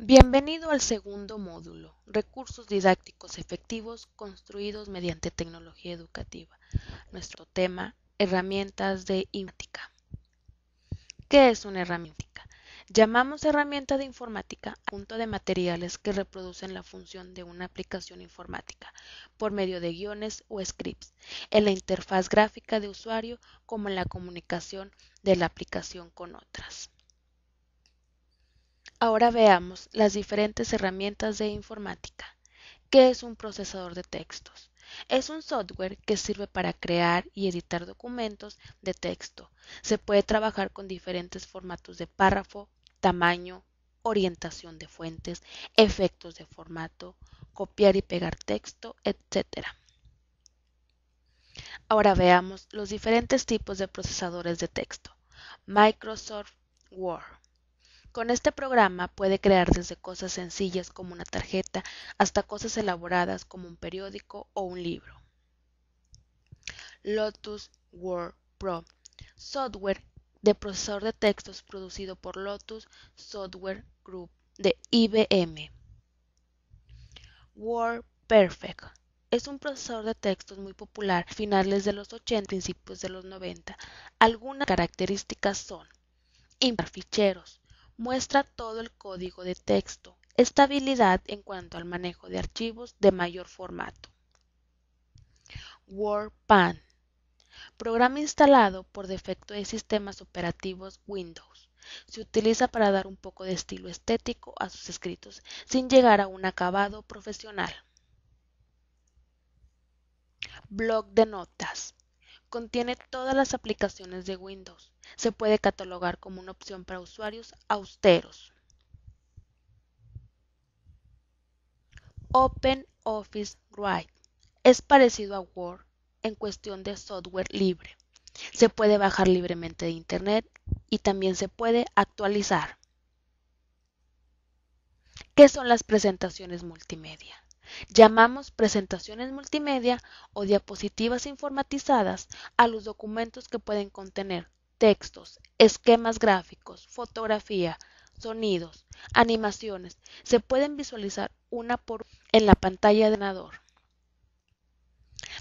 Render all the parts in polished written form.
Bienvenido al segundo módulo, Recursos didácticos efectivos construidos mediante tecnología educativa. Nuestro tema, herramientas de informática. ¿Qué es una herramienta? Llamamos herramienta de informática al conjunto de materiales que reproducen la función de una aplicación informática por medio de guiones o scripts en la interfaz gráfica de usuario como en la comunicación de la aplicación con otras. Ahora veamos las diferentes herramientas de informática. ¿Qué es un procesador de textos? Es un software que sirve para crear y editar documentos de texto. Se puede trabajar con diferentes formatos de párrafo, tamaño, orientación de fuentes, efectos de formato, copiar y pegar texto, etc. Ahora veamos los diferentes tipos de procesadores de texto. Microsoft Word. Con este programa puede crear desde cosas sencillas como una tarjeta hasta cosas elaboradas como un periódico o un libro. Lotus Word Pro, software de procesador de textos producido por Lotus Software Group de IBM. WordPerfect es un procesador de textos muy popular a finales de los 80 y principios de los 90. Algunas características son importar ficheros, muestra todo el código de texto, estabilidad en cuanto al manejo de archivos de mayor formato. WordPan, programa instalado por defecto de sistemas operativos Windows. Se utiliza para dar un poco de estilo estético a sus escritos, sin llegar a un acabado profesional. Bloc de notas. Contiene todas las aplicaciones de Windows. Se puede catalogar como una opción para usuarios austeros. OpenOffice Write es parecido a Word en cuestión de software libre. Se puede bajar libremente de Internet y también se puede actualizar. ¿Qué son las presentaciones multimedia? Llamamos presentaciones multimedia o diapositivas informatizadas a los documentos que pueden contener textos, esquemas gráficos, fotografía, sonidos, animaciones. Se pueden visualizar una por una en la pantalla de ordenador.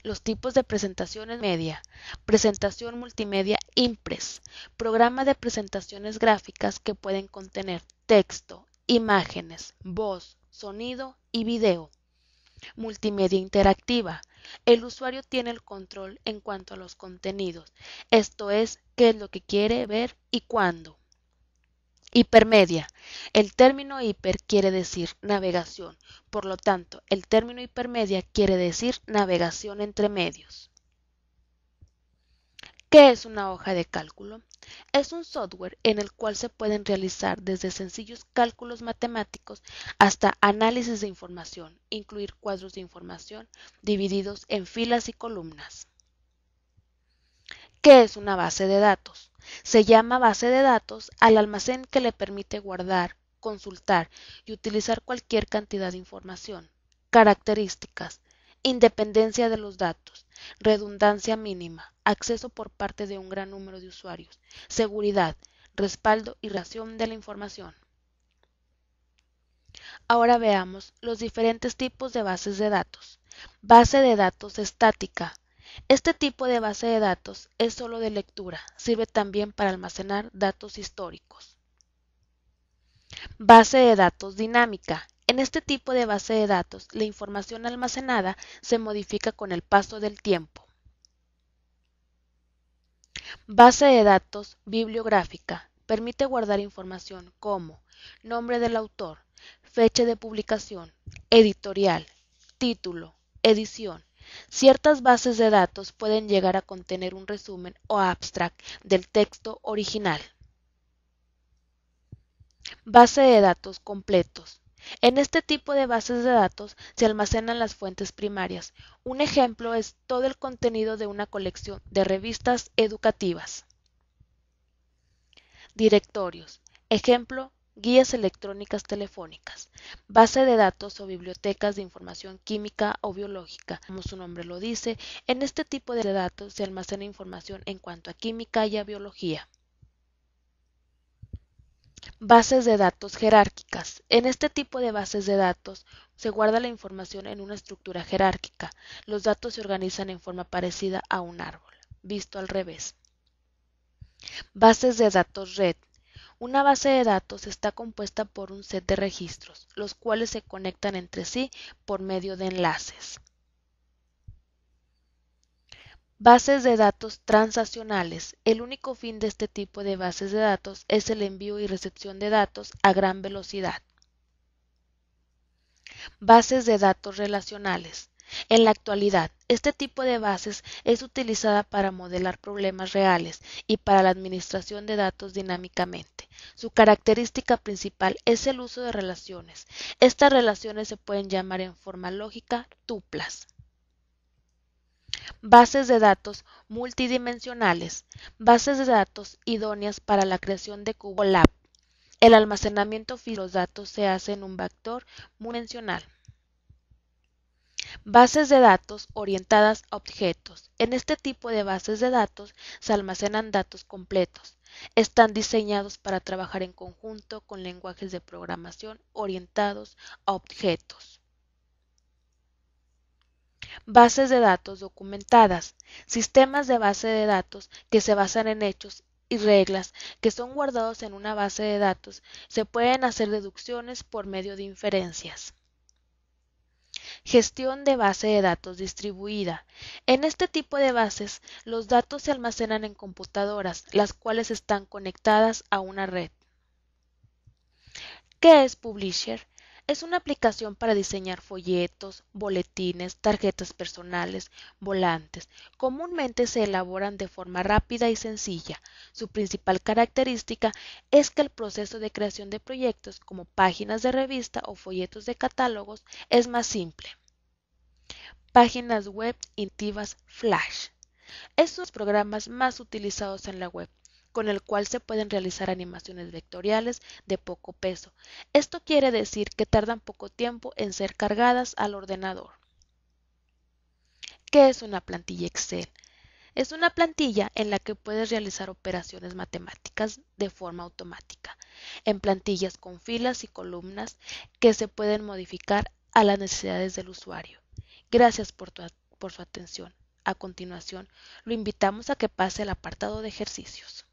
Los tipos de presentaciones media. Presentación multimedia Impress. Programa de presentaciones gráficas que pueden contener texto, imágenes, voz, sonido y video. Multimedia interactiva. El usuario tiene el control en cuanto a los contenidos, esto es, qué es lo que quiere ver y cuándo. Hipermedia. El término hiper quiere decir navegación, por lo tanto, el término hipermedia quiere decir navegación entre medios. ¿Qué es una hoja de cálculo? Es un software en el cual se pueden realizar desde sencillos cálculos matemáticos hasta análisis de información, incluir cuadros de información divididos en filas y columnas. ¿Qué es una base de datos? Se llama base de datos al almacén que le permite guardar, consultar y utilizar cualquier cantidad de información. Características: independencia de los datos, redundancia mínima, acceso por parte de un gran número de usuarios, seguridad, respaldo y relación de la información. Ahora veamos los diferentes tipos de bases de datos. Base de datos estática. Este tipo de base de datos es solo de lectura, sirve también para almacenar datos históricos. Base de datos dinámica. En este tipo de base de datos, la información almacenada se modifica con el paso del tiempo. Base de datos bibliográfica. Permite guardar información como nombre del autor, fecha de publicación, editorial, título, edición. Ciertas bases de datos pueden llegar a contener un resumen o abstract del texto original. Base de datos completos. En este tipo de bases de datos se almacenan las fuentes primarias. Un ejemplo es todo el contenido de una colección de revistas educativas. Directorios. Ejemplo, guías electrónicas telefónicas, base de datos o bibliotecas de información química o biológica. Como su nombre lo dice, en este tipo de datos se almacena información en cuanto a química y a biología. Bases de datos jerárquicas. En este tipo de bases de datos se guarda la información en una estructura jerárquica. Los datos se organizan en forma parecida a un árbol, visto al revés. Bases de datos red. Una base de datos está compuesta por un set de registros, los cuales se conectan entre sí por medio de enlaces. Bases de datos transaccionales. El único fin de este tipo de bases de datos es el envío y recepción de datos a gran velocidad. Bases de datos relacionales. En la actualidad, este tipo de bases es utilizada para modelar problemas reales y para la administración de datos dinámicamente. Su característica principal es el uso de relaciones. Estas relaciones se pueden llamar en forma lógica tuplas. Bases de datos multidimensionales. Bases de datos idóneas para la creación de cubos lab. El almacenamiento físico de los datos se hace en un vector multidimensional. Bases de datos orientadas a objetos. En este tipo de bases de datos se almacenan datos completos. Están diseñados para trabajar en conjunto con lenguajes de programación orientados a objetos. Bases de datos documentadas. Sistemas de base de datos que se basan en hechos y reglas que son guardados en una base de datos. Se pueden hacer deducciones por medio de inferencias. Gestión de base de datos distribuida. En este tipo de bases, los datos se almacenan en computadoras, las cuales están conectadas a una red. ¿Qué es Publisher? Es una aplicación para diseñar folletos, boletines, tarjetas personales, volantes. Comúnmente se elaboran de forma rápida y sencilla. Su principal característica es que el proceso de creación de proyectos como páginas de revista o folletos de catálogos es más simple. Páginas web intuitivas Flash. Es uno de los programas más utilizados en la web, con el cual se pueden realizar animaciones vectoriales de poco peso. Esto quiere decir que tardan poco tiempo en ser cargadas al ordenador. ¿Qué es una plantilla Excel? Es una plantilla en la que puedes realizar operaciones matemáticas de forma automática, en plantillas con filas y columnas que se pueden modificar a las necesidades del usuario. Gracias por su atención. A continuación, lo invitamos a que pase al apartado de ejercicios.